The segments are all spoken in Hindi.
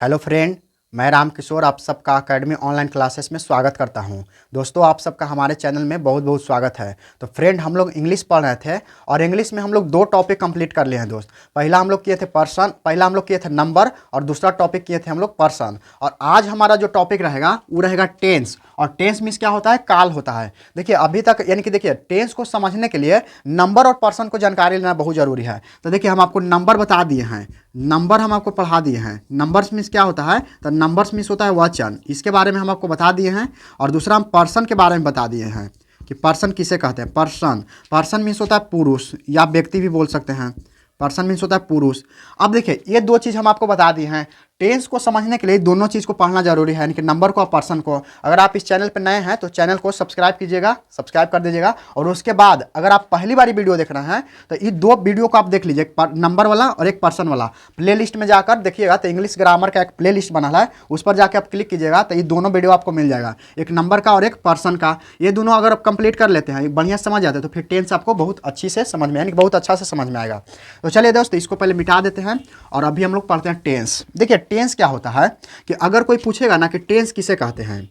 हेलो फ्रेंड, मैं रामकिशोर आप सबका अकेडमी ऑनलाइन क्लासेस में स्वागत करता हूं। दोस्तों, आप सबका हमारे चैनल में बहुत बहुत स्वागत है। तो फ्रेंड, हम लोग इंग्लिश पढ़ रहे थे और इंग्लिश में हम लोग दो टॉपिक कंप्लीट कर लिए हैं दोस्त। पहला हम लोग किए थे पर्सन, पहला हम लोग किए थे नंबर, और दूसरा टॉपिक किए थे हम लोग पर्सन। और आज हमारा जो टॉपिक रहेगा वो रहेगा टेंस। और टेंस मीन्स क्या होता है? काल होता है। देखिए अभी तक यानी कि देखिए टेंस को समझने के लिए नंबर और पर्सन को जानकारी लेना बहुत ज़रूरी है। तो देखिए हम आपको नंबर बता दिए हैं, नंबर हम आपको पढ़ा दिए हैं। नंबर्स मीन्स क्या होता है? तो नंबर्स मीन्स होता है वचन, इसके बारे में हम आपको बता दिए हैं। और दूसरा हम पर्सन के बारे में बता दिए हैं कि पर्सन किसे कहते हैं। पर्सन पर्सन मीन्स होता है पुरुष, या व्यक्ति भी बोल सकते हैं। पर्सन मीन्स होता है पुरुष। अब देखिए ये दो चीज़ हम आपको बता दिए हैं। टेंस को समझने के लिए दोनों चीज़ को पढ़ना जरूरी है, यानी कि नंबर को और पर्सन को। अगर आप इस चैनल पर नए हैं तो चैनल को सब्सक्राइब कीजिएगा, सब्सक्राइब कर दीजिएगा। और उसके बाद अगर आप पहली बार वीडियो देख रहे हैं तो ये दो वीडियो को आप देख लीजिए, एक नंबर वाला और एक पर्सन वाला। प्लेलिस्ट में जाकर देखिएगा तो इंग्लिश ग्रामर का एक प्लेलिस्ट बना है, उस पर जाकर आप क्लिक कीजिएगा तो ये दोनों वीडियो आपको मिल जाएगा, एक नंबर का और एक पर्सन का। ये दोनों अगर आप कंप्लीट कर लेते हैं, बढ़िया समझ जाते हैं, तो फिर टेंस आपको बहुत अच्छी से समझ में, यानी कि बहुत अच्छा से समझ में आएगा। तो चलिए दोस्त, इसको पहले मिटा देते हैं और अभी हम लोग पढ़ते हैं टेंस। देखिए टेंस क्या होता है कि अगर कोई पूछेगा ना कि टेंस किसे कहते हैं,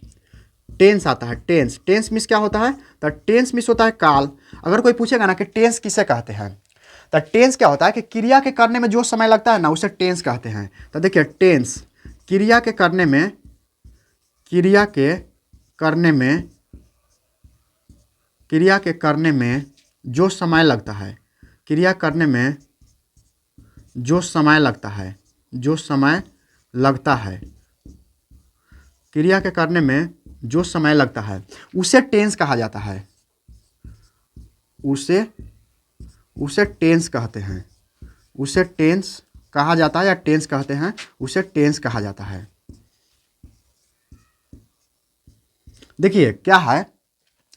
टेंस आता है टेंस। टेंस मीन्स क्या होता है? तो टेंस मीन्स होता है काल। अगर कोई पूछेगा ना कि टेंस किसे कहते हैं, तो टेंस क्या होता है कि क्रिया के करने में जो समय लगता है ना उसे टेंस कहते हैं। तो देखिए टेंस क्रिया के करने में, क्रिया के करने में, क्रिया के करने में जो समय लगता है, क्रिया करने में जो समय लगता है, जो समय लगता है, क्रिया के करने में जो समय लगता है उसे टेंस कहा जाता है। उसे उसे टेंस कहते हैं, उसे टेंस कहा जाता है, या टेंस कहते हैं, उसे टेंस कहा जाता है। देखिए क्या है,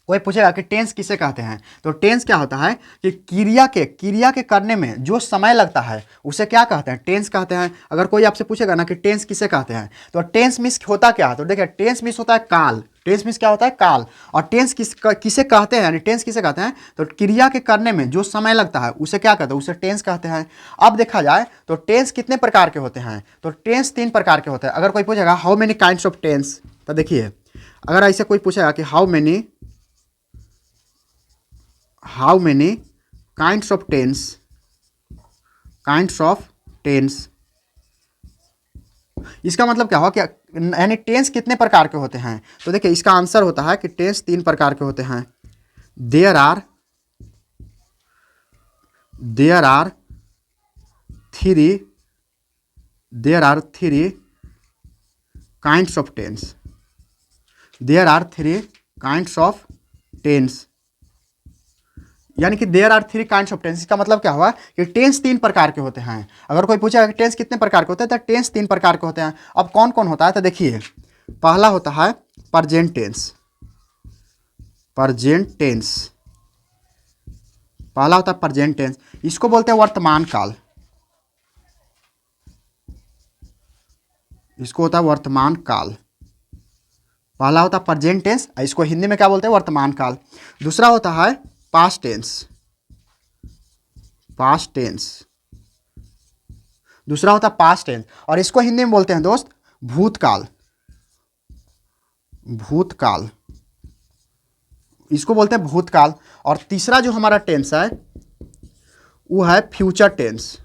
कोई पूछेगा कि टेंस किसे कहते हैं, तो टेंस क्या होता है कि क्रिया के करने में जो समय लगता है उसे क्या कहते हैं? टेंस कहते हैं। अगर कोई आपसे पूछेगा ना कि टेंस किसे कहते हैं, तो टेंस मीन्स होता क्या है? तो देखिए टेंस मीन्स होता है काल। टेंस मीन्स क्या होता है? काल। और टेंस किसे कहते हैं, यानी टेंस किसे कहते हैं? तो क्रिया के करने में जो समय लगता है उसे क्या कहते हैं? उसे टेंस कहते हैं। अब देखा जाए तो टेंस कितने प्रकार के होते हैं, तो टेंस 3 प्रकार के होते हैं। अगर कोई पूछेगा how many kinds of tense, तो देखिए अगर ऐसे कोई पूछेगा कि how many kinds of tense, kinds of tense, इसका मतलब क्या हुआ कि यानी टेंस कितने प्रकार के होते हैं। तो देखिए इसका आंसर होता है कि टेंस 3 प्रकार के होते हैं। There are three kinds of tense. There are 3 kinds of tense, यानी कि there are 3 kinds of tense. इसका मतलब क्या हुआ कि टेंस 3 प्रकार के होते हैं। अगर कोई पूछेगा कि टेंस कितने प्रकार के होते हैं, तो टेंस 3 प्रकार के होते हैं। अब कौन कौन होता है, तो देखिए पहला होता है प्रेजेंट टेंस। प्रेजेंट टेंस पहला होता है प्रेजेंट टेंस, इसको बोलते हैं वर्तमान काल। इसको होता है वर्तमान काल। पहला होता है प्रेजेंट टेंस, इसको हिंदी में क्या बोलते हैं? वर्तमान काल। दूसरा होता है पास्ट टेंस। पास्ट टेंस दूसरा होता है पास्ट टेंस, और इसको हिंदी में बोलते हैं दोस्त भूतकाल। भूतकाल, इसको बोलते हैं भूतकाल। और तीसरा जो हमारा टेंस है वो है फ्यूचर टेंस।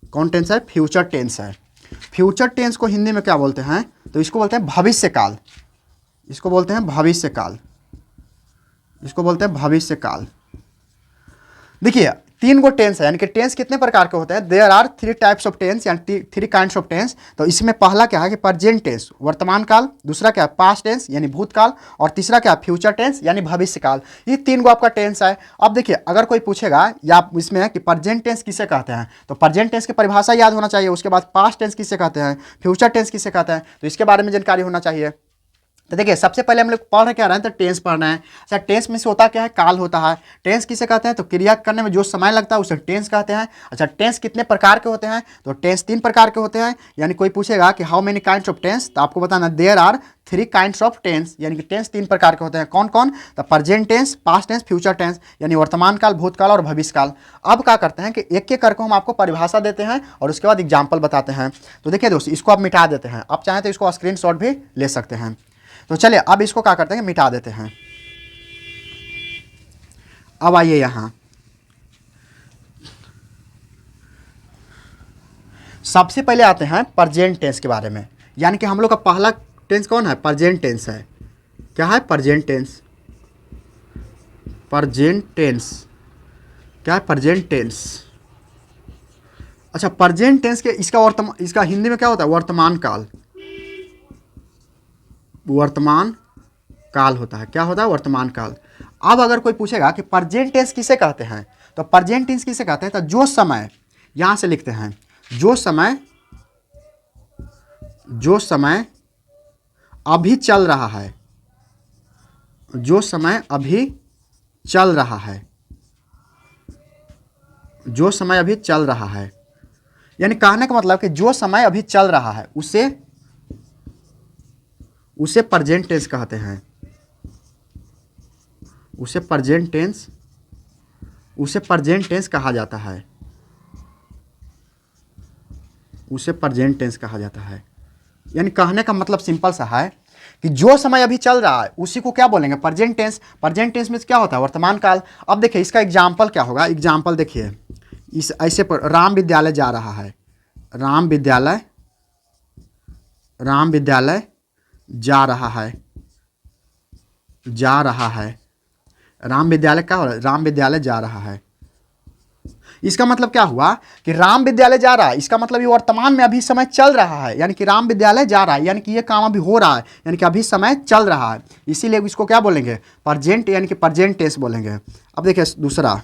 कौन टेंस है? फ्यूचर टेंस है। फ्यूचर टेंस को हिंदी में क्या बोलते हैं, तो इसको बोलते हैं भविष्य काल। इसको बोलते हैं भविष्य काल। इसको बोलते हैं भविष्य काल। देखिए 3 गो टेंस है, यानी कि टेंस कितने प्रकार के होते हैं? There are 3 types of tense, यानी 3 काइंड्स ऑफ टेंस। तो इसमें पहला क्या है कि प्रेजेंट टेंस वर्तमान काल, दूसरा क्या है पास्ट टेंस यानी भूतकाल, और तीसरा क्या है फ्यूचर टेंस यानी भविष्य काल। ये 3 गो आपका टेंस है। अब देखिए अगर कोई पूछेगा या इसमें है कि प्रेजेंट टेंस किसे कहते हैं, तो प्रेजेंट टेंस की परिभाषा याद होना चाहिए। उसके बाद पास्ट टेंस किसे कहते हैं, फ्यूचर टेंस किसे कहते हैं, तो इसके बारे में जानकारी होना चाहिए। तो देखिए सबसे पहले हम लोग पढ़ क्या रहे हैं, तो टेंस पढ़ना है। अच्छा टेंस में से होता क्या है, काल होता है। टेंस किसे कहते हैं, तो क्रिया करने में जो समय लगता है उसे टेंस कहते हैं। अच्छा टेंस कितने प्रकार के होते हैं, तो टेंस 3 प्रकार के होते हैं। यानी कोई पूछेगा कि how many kinds of tense, तो आपको बताना there are 3 kinds of tense. यानी कि टेंस 3 प्रकार के होते हैं। कौन कौन, तो present tense, past tense, future tense, यानी वर्तमान काल, भूतकाल और भविष्य काल। अब क्या करते हैं कि एक एक करके हम आपको परिभाषा देते हैं और उसके बाद एग्जाम्पल बताते हैं। तो देखिए दोस्तों इसको आप मिटा देते हैं, आप चाहें तो इसको स्क्रीनशॉट भी ले सकते हैं। तो चलिए अब इसको क्या करते हैं, मिटा देते हैं। अब आइए यहां, सबसे पहले आते हैं प्रेजेंट टेंस के बारे में। यानी कि हम लोग का पहला टेंस कौन है, प्रेजेंट टेंस है। क्या है, प्रेजेंट टेंस। प्रेजेंट टेंस क्या है, प्रेजेंट टेंस। अच्छा प्रेजेंट टेंस के इसका हिंदी में क्या होता है, वर्तमान काल। वर्तमान काल होता है। क्या होता है, वर्तमान काल। अब अगर कोई पूछेगा कि प्रेजेंट टेंस किसे कहते हैं, तो प्रेजेंट टेंस किसे कहते हैं, तो जो समय, यहां से लिखते हैं, जो समय अभी चल रहा है, जो समय अभी चल रहा है, जो समय अभी चल रहा है। यानी कहने का मतलब कि जो समय अभी चल रहा है उसे प्रेजेंट टेंस कहते हैं। उसे प्रेजेंट टेंस कहा जाता है। उसे प्रेजेंट टेंस कहा जाता है। यानी कहने का मतलब सिंपल सा है कि जो समय अभी चल रहा है उसी को क्या बोलेंगे, प्रेजेंट टेंस। प्रेजेंट टेंस में क्या होता है, वर्तमान काल। अब देखिए इसका एग्जाम्पल क्या होगा, एग्जाम्पल देखिए इस ऐसे पर राम विद्यालय जा रहा है, राम विद्यालय जा रहा है, राम विद्यालय क्या हो रहा है, राम विद्यालय जा रहा है। इसका मतलब क्या हुआ कि राम विद्यालय जा रहा है, इसका मतलब ये वर्तमान में अभी समय चल रहा है। यानी कि राम विद्यालय जा रहा है, यानी कि ये काम अभी हो रहा है, यानी कि अभी समय चल रहा है। इसीलिए इसको क्या बोलेंगे, प्रेजेंट, यानी कि प्रेजेंट टेंस बोलेंगे। अब देखिए दूसरा,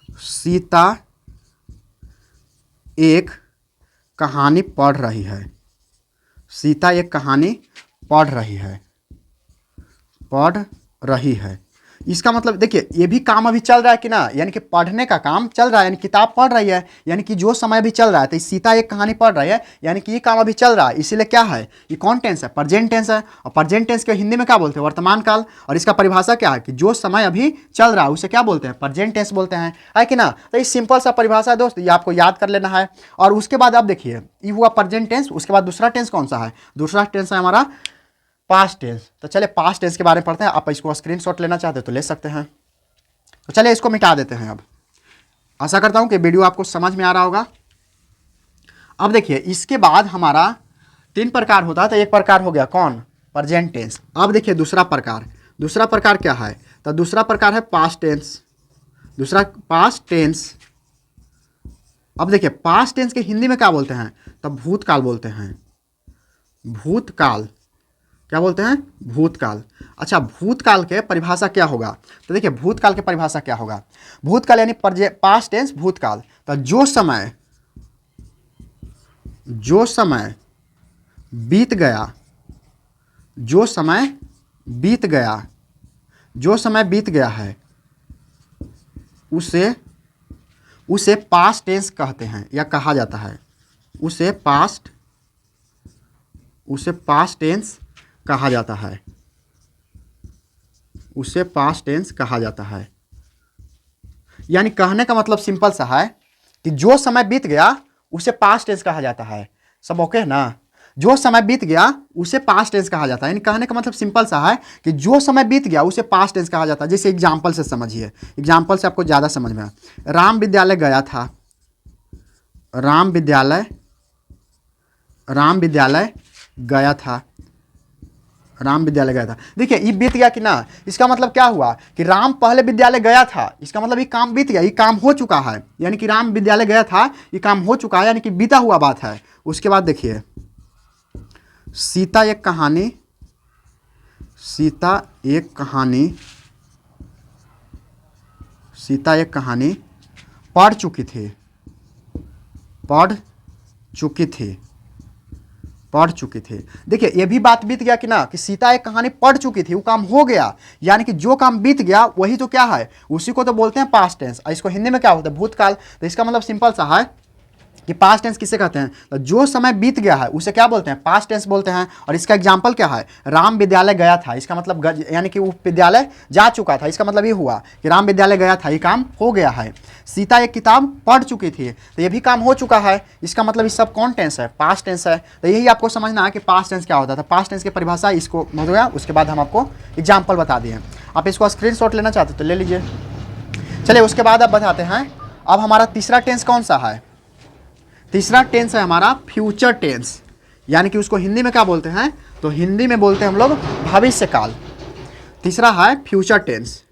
सीता एक कहानी पढ़ रही है। सीता एक कहानी पढ़ रही है। इसका मतलब देखिए ये भी काम अभी चल रहा है कि ना, यानी कि पढ़ने का काम चल रहा है, यानी किताब पढ़ रही है, यानी कि जो समय अभी चल रहा है। तो सीता एक कहानी पढ़ रही है, यानी कि ये काम अभी चल रहा है। इसीलिए क्या है, ये कौन टेंस है, प्रेजेंट टेंस है। और प्रेजेंट टेंस के हिंदी में क्या बोलते हैं, वर्तमान काल। और इसका परिभाषा क्या है कि जो समय अभी चल रहा है उसे क्या बोलते हैं, प्रेजेंट टेंस बोलते हैं, है कि ना। तो ये सिंपल सा परिभाषा है दोस्त, ये आपको याद कर लेना है। और उसके बाद आप देखिए ये हुआ प्रेजेंट टेंस। उसके बाद दूसरा टेंस कौन सा है, दूसरा टेंस है हमारा पास्ट टेंस। तो चलिए पास्ट टेंस के बारे में पढ़ते हैं। आप इसको स्क्रीनशॉट लेना चाहते हो तो ले सकते हैं। तो चलिए इसको मिटा देते हैं। अब आशा करता हूं कि वीडियो आपको समझ में आ रहा होगा। अब देखिए इसके बाद हमारा 3 प्रकार होता है। तो एक प्रकार हो गया कौन, प्रेजेंट टेंस। अब देखिए दूसरा प्रकार क्या है, तो दूसरा प्रकार है पास्ट टेंस। दूसरा पास्ट टेंस। अब देखिए पास्ट टेंस के हिंदी में क्या बोलते हैं, तो भूतकाल बोलते हैं। भूतकाल क्या बोलते हैं, भूतकाल। अच्छा भूतकाल के परिभाषा क्या होगा, तो देखिए भूतकाल के परिभाषा क्या होगा, भूतकाल यानी पास्ट टेंस भूतकाल। तो जो समय बीत गया, जो समय बीत गया है उसे पास्ट टेंस कहते हैं या कहा जाता है। उसे पास्ट टेंस कहा जाता है। उसे पास्ट टेंस कहा जाता है। यानी कहने का मतलब सिंपल सा है कि जो समय बीत गया उसे पास्ट टेंस कहा जाता है। सब ओके है ना, जो समय बीत गया उसे पास्ट टेंस कहा जाता है। यानी कहने का मतलब सिंपल सा है कि जो समय बीत गया उसे पास्ट टेंस कहा जाता है। जैसे एग्जाम्पल से समझिए, एग्जाम्पल से आपको ज़्यादा समझ में आए। राम विद्यालय गया था, राम विद्यालय गया था, राम विद्यालय गया था। देखिए ये बीत गया कि ना, इसका मतलब क्या हुआ कि राम पहले विद्यालय गया था, इसका मतलब ये काम बीत गया, ये काम हो चुका है। यानी कि राम विद्यालय गया था, ये काम हो चुका है, यानी कि बीता हुआ बात है। उसके बाद देखिए सीता एक कहानी पढ़ चुकी थी, पढ़ चुकी थी। देखिए ये भी बात बीत गया कि ना, कि सीता एक कहानी पढ़ चुकी थी, वो काम हो गया, यानी कि जो काम बीत गया वही तो क्या है, उसी को तो बोलते हैं पास्ट टेंस। इसको हिंदी में क्या होता है, भूतकाल। तो इसका मतलब सिंपल सा है कि पास्ट टेंस किसे कहते हैं, तो जो समय बीत गया है उसे क्या बोलते हैं, पास्ट टेंस बोलते हैं। और इसका एग्जांपल क्या है, राम विद्यालय गया था, इसका मतलब यानी कि वो विद्यालय जा चुका था, इसका मतलब ये हुआ कि राम विद्यालय गया था, ये काम हो गया है। सीता एक किताब पढ़ चुकी थी, तो ये भी काम हो चुका है, इसका मतलब ये सब कौन टेंस है, पास्ट टेंस है। तो यही आपको समझना है कि पास्ट टेंस क्या होता था। पास्ट टेंस की परिभाषा इसको हो गया, उसके बाद हम आपको एग्जाम्पल बता दिए। आप इसको स्क्रीनशॉट लेना चाहते तो ले लीजिए। चलिए उसके बाद अब बताते हैं, अब हमारा तीसरा टेंस कौन सा है। तीसरा टेंस है हमारा फ्यूचर टेंस, यानी कि उसको हिंदी में क्या बोलते हैं, तो हिंदी में बोलते हैं हम लोग भविष्य काल। तीसरा है फ्यूचर टेंस।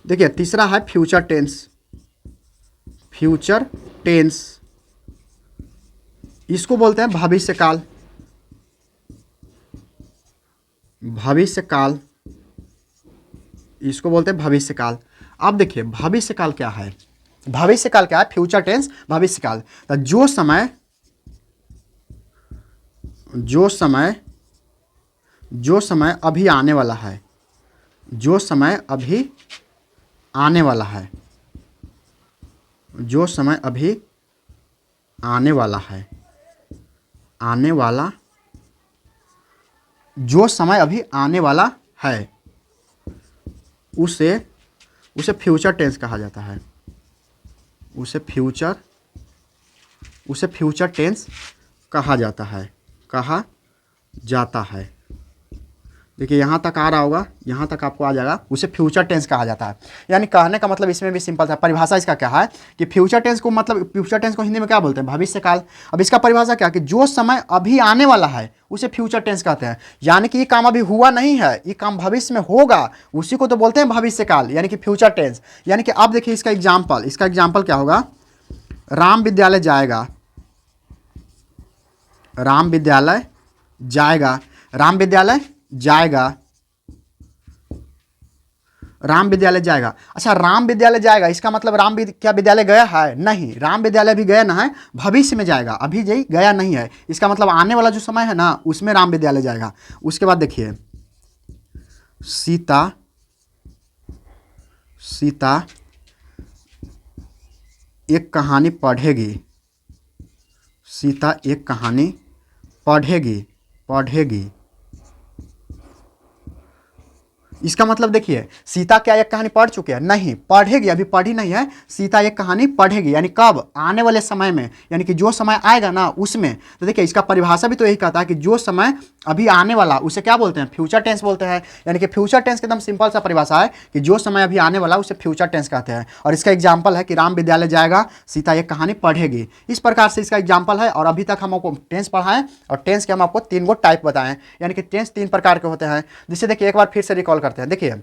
देखिए तीसरा है फ्यूचर टेंस। फ्यूचर टेंस इसको बोलते हैं भविष्य काल। भविष्य काल इसको बोलते हैं भविष्य काल। अब देखिए भविष्य काल क्या है, भविष्य काल क्या है, फ्यूचर टेंस भविष्य काल। तो जो समय अभी आने वाला है, जो समय अभी आने वाला है, जो समय अभी आने वाला है, आने वाला, जो समय अभी आने वाला है उसे फ्यूचर टेंस कहा जाता है। उसे फ्यूचर टेंस कहा जाता है। देखिए यहाँ तक आ रहा होगा, यहाँ तक आपको आ जाएगा, उसे फ्यूचर टेंस कहा जाता है। यानी कहने का मतलब इसमें भी सिंपल था, परिभाषा इसका क्या है कि फ्यूचर टेंस को मतलब फ्यूचर टेंस को हिंदी में क्या बोलते हैं, भविष्य काल। अब इसका परिभाषा क्या कि जो समय अभी आने वाला है उसे फ्यूचर टेंस कहते हैं। यानी कि ये काम अभी हुआ नहीं है, ये काम भविष्य में होगा, उसी को तो बोलते हैं भविष्य काल, यानी कि फ्यूचर टेंस। यानी कि अब देखिए इसका एग्जाम्पल क्या होगा, राम विद्यालय जाएगा, राम विद्यालय जाएगा, राम विद्यालय जाएगा, राम विद्यालय जाएगा। अच्छा राम विद्यालय जाएगा, इसका मतलब क्या विद्यालय गया है, नहीं, राम विद्यालय भी गया ना है, भविष्य में जाएगा, अभी जी गया नहीं है, इसका मतलब आने वाला जो समय है ना उसमें राम विद्यालय जाएगा। उसके बाद देखिए सीता एक कहानी पढ़ेगी, सीता एक कहानी पढ़ेगी। इसका मतलब देखिए सीता क्या एक कहानी पढ़ चुकी है, नहीं, पढ़ेगी, अभी पढ़ी नहीं है, सीता एक कहानी पढ़ेगी, यानी कब, आने वाले समय में, यानी कि जो समय आएगा ना उसमें। तो देखिए इसका परिभाषा भी तो यही कहता है कि जो समय अभी आने वाला उसे क्या बोलते हैं, फ्यूचर टेंस बोलते हैं। यानी कि फ्यूचर टेंस की एकदम सिंपल सा परिभाषा है कि जो समय अभी आने वाला उसे फ्यूचर टेंस कहते हैं। और इसका एग्जाम्पल है कि राम विद्यालय जाएगा, सीता एक कहानी पढ़ेगी। इस प्रकार से इसका एग्जाम्पल है। और अभी तक हम आपको टेंस पढ़ाएं, और टेंस के हम आपको 3 गो टाइप बताएं, यानी कि टेंस 3 प्रकार के होते हैं। जिससे देखिए एक बार फिर से रिकॉल करते हैं। देखिए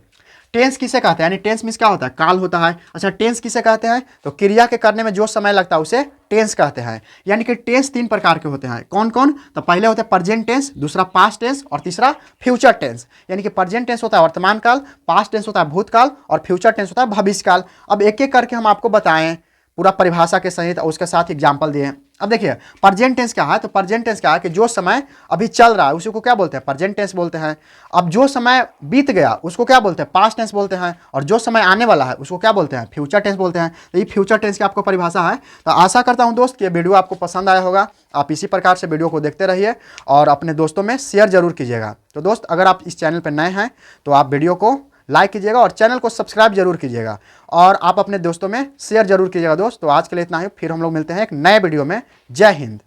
टेंस किसे कहते हैं, यानी टेंस मीन्स क्या होता है, काल होता है। अच्छा टेंस किसे कहते हैं, तो क्रिया के करने में जो समय लगता है उसे टेंस कहते हैं। यानी कि टेंस 3 प्रकार के होते हैं, कौन कौन, तो पहले होता है प्रेजेंट टेंस, दूसरा पास्ट टेंस, और तीसरा फ्यूचर टेंस। यानी कि प्रेजेंट टेंस होता है वर्तमान काल, पास्ट टेंस होता है भूतकाल, और फ्यूचर टेंस होता है भविष्य काल। अब एक एक करके हम आपको बताएं पूरा परिभाषा के सहित, और उसके साथ एग्जाम्पल दिए। अब देखिए प्रेजेंट टेंस क्या है, तो प्रेजेंट टेंस क्या है कि जो समय अभी चल रहा है उसी को क्या बोलते हैं, प्रेजेंट टेंस बोलते हैं। अब जो समय बीत गया उसको क्या बोलते हैं, पास्ट टेंस बोलते हैं। और जो समय आने वाला है उसको क्या बोलते हैं, फ्यूचर टेंस बोलते हैं। तो ये फ्यूचर टेंस की आपको परिभाषा है। तो आशा करता हूं दोस्त कि ये वीडियो आपको पसंद आया होगा। आप इसी प्रकार से वीडियो को देखते रहिए और अपने दोस्तों में शेयर जरूर कीजिएगा। तो दोस्त अगर आप इस चैनल पर नए हैं तो आप वीडियो को लाइक कीजिएगा और चैनल को सब्सक्राइब जरूर कीजिएगा, और आप अपने दोस्तों में शेयर जरूर कीजिएगा दोस्त। तो आज के लिए इतना ही, फिर हम लोग मिलते हैं एक नए वीडियो में। जय हिंद।